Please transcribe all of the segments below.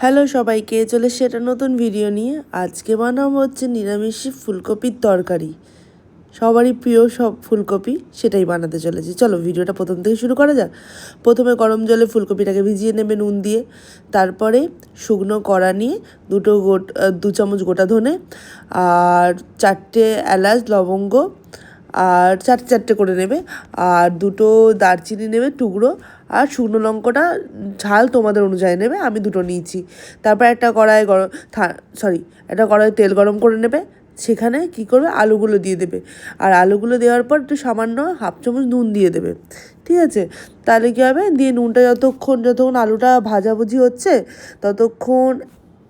Hello সবাইকে, চলে এসেছি একটা নতুন ভিডিও নিয়ে। আজকে বানাবো হচ্ছে নিরামিষি ফুলকপির তরকারি। সবারই প্রিয় সব ফুলকপি, সেটাই বানাতে চলেছি। চলো ভিডিওটা প্রথম থেকে শুরু করা যাক। প্রথমে গরম জলে ফুলকপিটাকে ভিজিয়ে নেবে নুন দিয়ে। তারপরে শুকনো কড়া নিয়ে 2 চামচ গোটা ধনে আর 4টে এলাচ লবঙ্গ আর চারটে করে নেবে, আর 2টো দারচিনি নেবে টুকরো, আর শুকনো লঙ্কাটা ঝাল তোমাদের অনুযায়ী নেবে, আমি 2টো নিয়েছি। তারপর একটা কড়াই তেল গরম করে নেবে। সেখানে কি করবে, আলুগুলো দিয়ে দেবে, আর আলুগুলো দেওয়ার পর একটু সামান্য 1/2 চামচ নুন দিয়ে দেবে। ঠিক আছে, তাহলে কী হবে, দিয়ে নুনটা যতক্ষণ আলুটা ভাজাভুজি হচ্ছে ততক্ষণ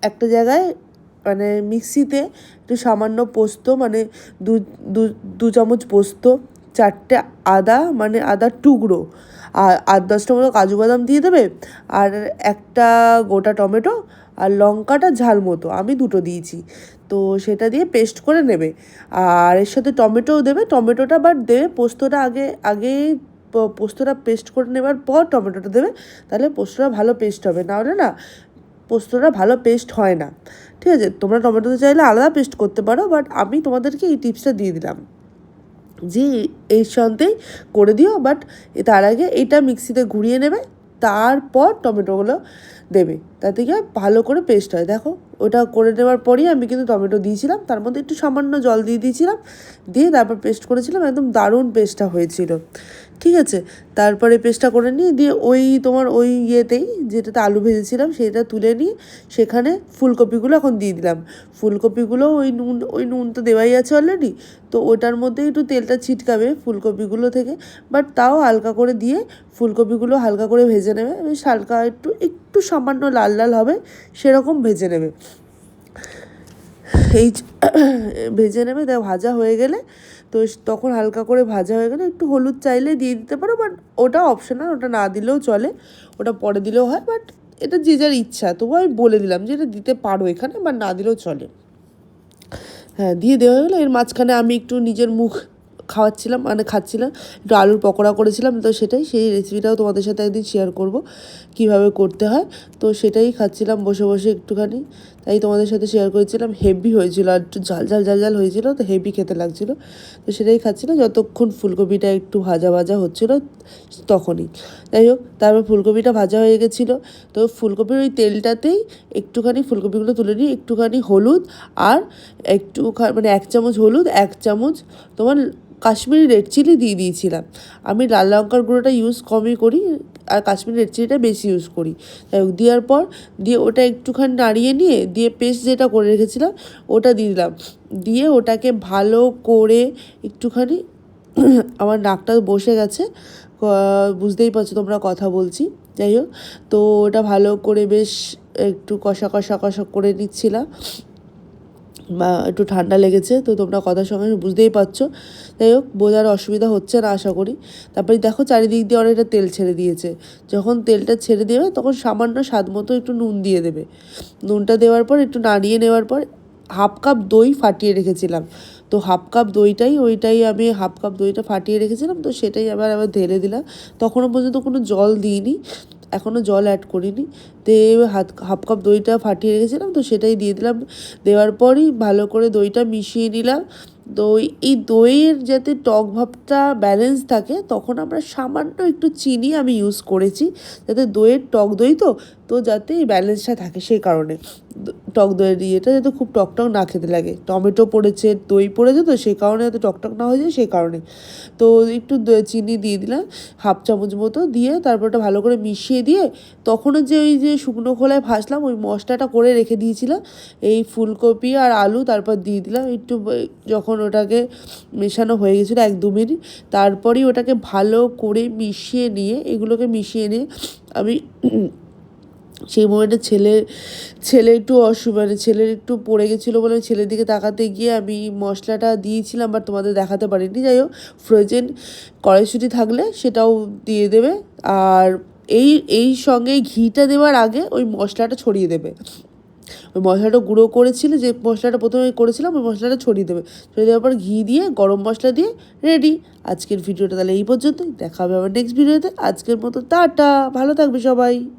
একটা জায়গায় মানে মিক্সিতে একটু সামান্য পোস্ত, মানে দু চামচ পোস্ত, 4টে আদা মানে আদার টুকরো, আর 8-10টা মতো কাজু বাদাম দিয়ে দেবে, আর একটা গোটা টমেটো, আর লঙ্কাটা ঝাল মতো আমি 2টো দিয়েছি, তো সেটা দিয়ে পেস্ট করে নেবে। আর এর সাথে টমেটোও দেবে, টমেটোটা বাট দেবে, পোস্তটা পেস্ট করে নেবার পর টমেটোটা দেবে, তাহলে পোস্তটা ভালো পেস্ট হবে, নাহলে না পোস্তটা ভালো পেস্ট হয় না। ঠিক আছে, তোমরা টমেটোতে চাইলে আলাদা পেস্ট করতে পারো, বাট আমি তোমাদেরকে এই টিপসটা দিয়ে দিলাম যে এই সন্তেই করে দিও। বাট তার আগে এটা মিক্সিতে ঘুরিয়ে নেবে, তারপর টমেটোগুলো দেবে, তাতে কি ভালো করে পেস্ট হয়। দেখো, ওটা করে নেওয়ার পরই আমি কিন্তু টমেটো দিয়েছিলাম, তার মধ্যে একটু সামান্য জল দিয়ে দিয়েছিলাম, দিয়ে তারপর পেস্ট করেছিলাম, একদম দারুণ পেস্টটা হয়েছিল। ঠিক আছে, তারপরে পেস্টটা করে নিয়ে দিয়ে ওই ইয়েতেই যেটাতে আলু ভেজেছিলাম সেটা তুলে নিয়ে সেখানে ফুলকপিগুলো এখন দিয়ে দিলাম। ফুলকপিগুলো ওই নুন তো দেওয়াই আছে অলরেডি, তো ওটার মধ্যে একটু তেলটা ছিটকাবে ফুলকপিগুলো থেকে, বাট তাও হালকা করে দিয়ে ফুলকপিগুলো হালকা করে ভেজে নেবে, বেশ হালকা একটু সামান্য লাল লাল হবে সেরকম ভেজে নেবে। এই ভেজে নেবে, দেখ ভাজা হয়ে গেলে তো তখন হালকা করে ভাজা হয়ে গেলে একটু হলুদ চাইলে দিয়ে দিতে পারো, বাট ওটা অপশনাল, ওটা না দিলেও চলে, ওটা পরে দিলেও হয়, বাট এটা যে যার ইচ্ছা, তবু আমি বলে দিলাম যে এটা দিতে পারো এখানে, বা না দিলেও চলে। হ্যাঁ, দিয়ে দেওয়া হলো। এর মাঝখানে আমি একটু নিজের মুখ খাচ্ছিলাম, একটু আলুর পকোড়া করেছিলাম, তো সেই রেসিপিটাও তোমাদের সাথে একদিন শেয়ার করব কীভাবে করতে হয়। তো সেটাই খাচ্ছিলাম বসে বসে একটুখানি, তাই তোমাদের সাথে শেয়ার করেছিলাম। হেভি হয়েছিল, আর একটু ঝাল হয়েছিল, তো হেভি খেতে লাগছিলো, তো সেটাই খাচ্ছিলাম যতক্ষণ ফুলকপিটা একটু ভাজা হচ্ছিলো তখনই। যাই হোক, তারপর ফুলকপিটা ভাজা হয়ে গেছিলো, তো ফুলকপির ওই তেলটাতেই একটুখানি ফুলকপিগুলো তুলে নিয়ে একটুখানি হলুদ, আর মানে 1 চামচ হলুদ, 1 চামচ তোমার কাশ্মীরি রেড চিলি দিয়ে দিয়েছিলাম। আমি লাল লঙ্কার গুঁড়োটা ইউজ কমই করি, আর কাশ্মীরি রেড চিলিটা বেশি ইউজ করি। তাই দেওয়ার পর দিয়ে ওটা একটুখানি নাড়িয়ে নিয়ে দিয়ে পেস্ট যেটা করে রেখেছিলাম ওটা দিয়ে দিলাম, দিয়ে ওটাকে ভালো করে একটুখানি আমার নাকটা বসে গেছে, বুঝতেই পারছো তোমরা কথা বলছি। যাই হোক, তো ওটা ভালো করে বেশ একটু কষা করে নিচ্ছিলাম, বা একটু ঠান্ডা লেগেছে, তো তোমরা কথার সঙ্গে বুঝতেই পারছো। যাই হোক, বোঝার অসুবিধা হচ্ছে না আশা করি। তারপরে দেখো চারিদিক দিয়ে অনেকটা তেল ছেড়ে দিয়েছে, যখন তেলটা ছেড়ে দেবে তখন সামান্য স্বাদ মতো একটু নুন দিয়ে দেবে। নুনটা দেওয়ার পর একটু নাড়িয়ে নেওয়ার পর 1/2 কাপ দই ফাটিয়ে রেখেছিলাম, তো 1/2 কাপ দইটাই আমি 1/2 কাপ দইটা ফাটিয়ে রেখেছিলাম, তো সেটাই আবার ঢেলে দিলাম। তখনও পর্যন্ত কোনো জল দিইনি, এখনও জল অ্যাড করিনি। তো 1/2 কাপ দইটা ফাটিয়ে রেখেছিলাম, তো সেটাই দিয়ে দিলাম। দেওয়ার পরই ভালো করে দইটা মিশিয়ে নিলাম। এই দইয়ের যাতে টক ভাবটা ব্যালেন্স থাকে, তখন আমরা সামান্য একটু চিনি আমি ইউজ করেছি, যাতে টক দই তো যাতে এই ব্যালেন্সটা থাকে, সেই কারণে টক দইয়ের ইয়েটা যাতে খুব টকটক না খেতে লাগে। টমেটো পড়েছে, দই পড়েছে, তো সেই কারণে যাতে টকটক না হয়ে যায় সেই কারণে। তো একটু চিনি দিয়ে দিলাম 1/2 চামচ মতো, দিয়ে তারপর ওটা ভালো করে মিশিয়ে দিয়ে তখনও ওই যে শুকনো খোলায় ভাজলাম ওই মশলাটা করে রেখে দিয়েছিলাম, এই ফুলকপি আর আলু তারপর দিয়ে দিলাম। একটু যখন ওটাকে মেশানো হয়ে গেছিলো 1-2 মিনিট, তারপরেই ওটাকে ভালো করে মিশিয়ে নিয়ে আমি সেই মোমেন্টে ছেলের একটু পড়ে গেছিলো বলে ছেলের দিকে তাকাতে গিয়ে আমি মশলাটা দিয়েছিলাম, বাট তোমাদের দেখাতে পারিনি। যাই হোক, ফ্রোজেন কড়াইশুঁটি থাকলে সেটাও দিয়ে দেবে, আর এই সঙ্গে ঘিটা দেওয়ার আগে ওই মশলাটা ছড়িয়ে দেবে। ওই মশলাটা গুঁড়ো করেছিলে, যে মশলাটা প্রথমে করেছিলাম ওই মশলাটা ছড়িয়ে দেওয়ার পর ঘি দিয়ে গরম মশলা দিয়ে রেডি। আজকের ভিডিওটা তাহলে এই পর্যন্তই, দেখা হবে আবার নেক্সট ভিডিওতে। আজকের মতো টাটা, ভালো থাকবে সবাই।